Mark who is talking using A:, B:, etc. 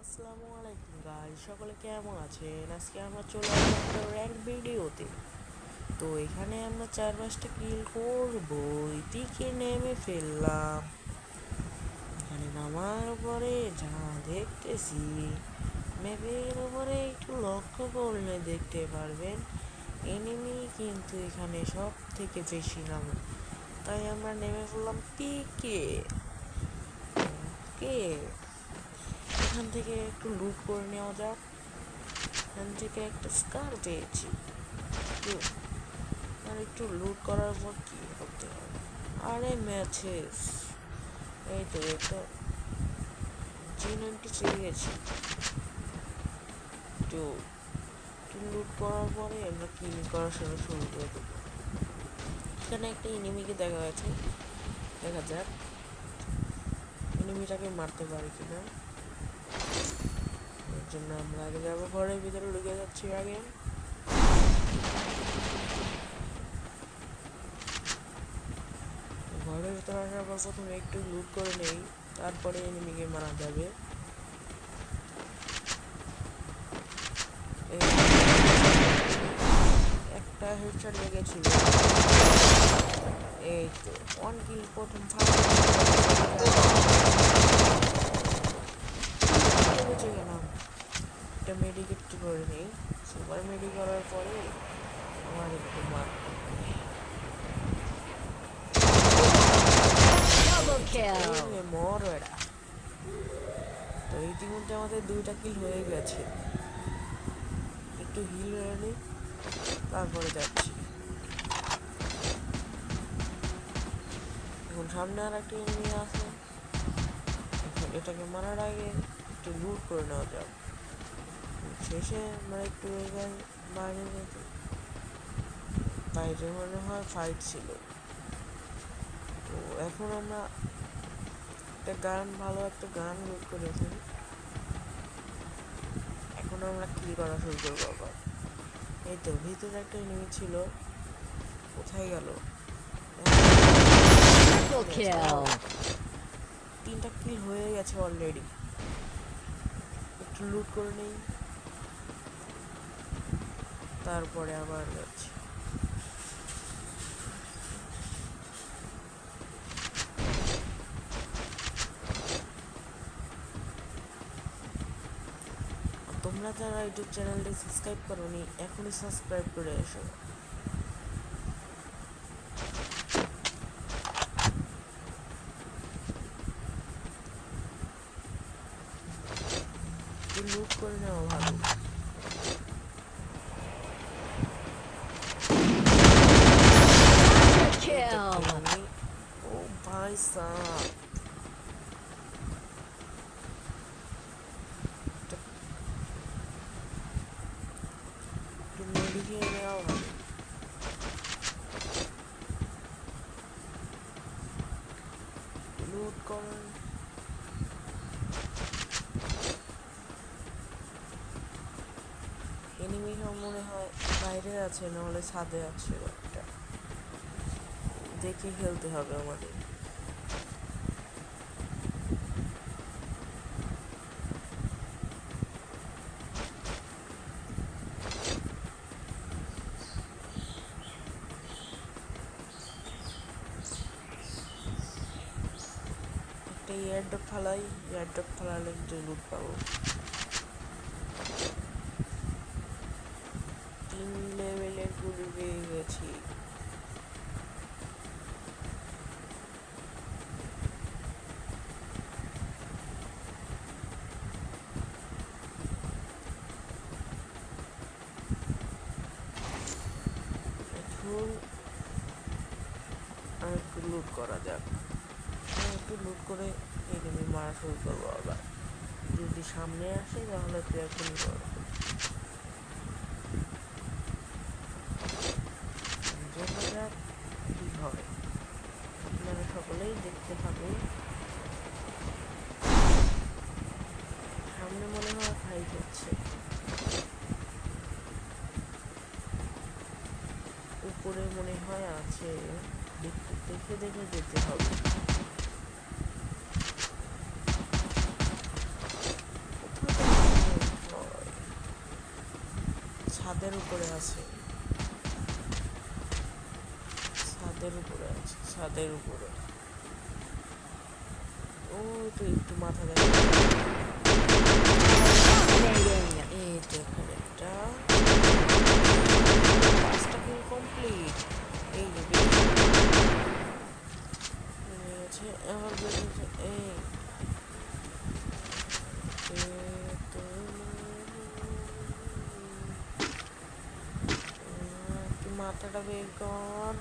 A: আসসালামু আলাইকুম গাইস, সকলে কেমন আছেন? আজকে আমরা চলে আসলাম একটা র্যাঙ্ক ভিডিওতে। তো এখানে আমরা 4-5টা কিল করবো। দিকে নেমে ফেললাম। এখানে নামার পরে যা দেখতেছি, ম্যাপের উপরে একটু লক্ষ্য করলে দেখতে পারবেন এনিমি কিন্তু এখানে সব থেকে বেশি নামে। তাই আমরা নেমে পড়লাম পিকে। কে এখান থেকে একটু লুট করে নেওয়া যাক। এখান থেকে একটা স্কার পেয়েছি। আর একটু লুট করার পর কি করতে হবে? আরে ম্যাচেস, এই তো একটা G90 পেয়ে গেছি। তো লুট করার পরে আমরা কিল করা শুরু করে দেবো। এখানে একটা এনিমিকে দেখা গেছে, দেখা যাক এনিমিটাকে মারতে পারি কিনা। এর জন্য আমরা আগে যাবো, ঘরের ভিতরে ঢুকে যাচ্ছি আগে। ঘরের ভিতরে আসার পর প্রথমে একটু লুট করে নেই, তারপরে এনিমিকে মারা যাবে। একটা হেডশট লেগেছিল। এই তো ওয়ান কিল প্রথম বেঁচে গেলাম। একটা মেডিকেট করে নিই। সুপার মেডি করার পরে আমার একটু মার মর এরা। তো ইতিমধ্যে আমাদের 2টা কিল হয়ে গেছে। একটু হিল হয়ে নিই, তারপরে যাচ্ছি। এখন সামনে আর একটা এনিমি আছে, এটাকে মারার আগে একটু লুট করে নেওয়া যাক। শেষে আমরা একটু বাইরে যেতে, বাইরে মনে হয় ফাইট ছিল। তো এখন আমরা একটা ভালো একটা গান লুট করেছি। এখন আমরা কিল করা শুরু করবো আবার। এই তো ভিতরে একটা এনিমি ছিল, কোথায় গেল? 3টা কিল হয়ে গেছে অলরেডি। একটু লুট করে নেই, তারপরে আবার যাচ্ছি। তোমরা যারা ইউটিউব চ্যানেলটি সাবস্ক্রাইব করোনি, এখনই সাবস্ক্রাইব করে এসো। লুট করে নেওয়া ভালো। ও ভাই সাহ, একটু মেডিকেল নেওয়া ভালো। লুট করেন। এনিমি মনে হয় বাইরে আছে, নাহলে ছাদে আছে। একটা দেখে খেলতে হবে আমাদের। একটা এয়ারড্রপ ফালাই, এয়ারড্রপ ফালালে একটু লুট পাবো। 3 লেভেলের গুলি পেয়ে গেছি। এখন আর একটু লুট করা যাক। একটু লুট করে এনিমি মারা শুরু করবো আবার। যদি সামনে আসে তাহলে তো এখনই করবো। দেখা যাক কি হয়। আপনারা সকলেই দেখতে থাকুন। সামনে মনে হয় ফাইট হচ্ছে। উপরে মনে হয় আছে, দেখে দেখে যেতে হবে। কোথাও ছাদের উপরে আছে, ছাদের উপরে আছে, ছাদের উপরে। ও তো একটু মাথা দেখা, এই তো এখানে একটা, 5টা কিল কমপ্লিট। এই যে বেরিয়েছে, আবার বেরিয়েছে। এই তুই মাথাটা বের কর।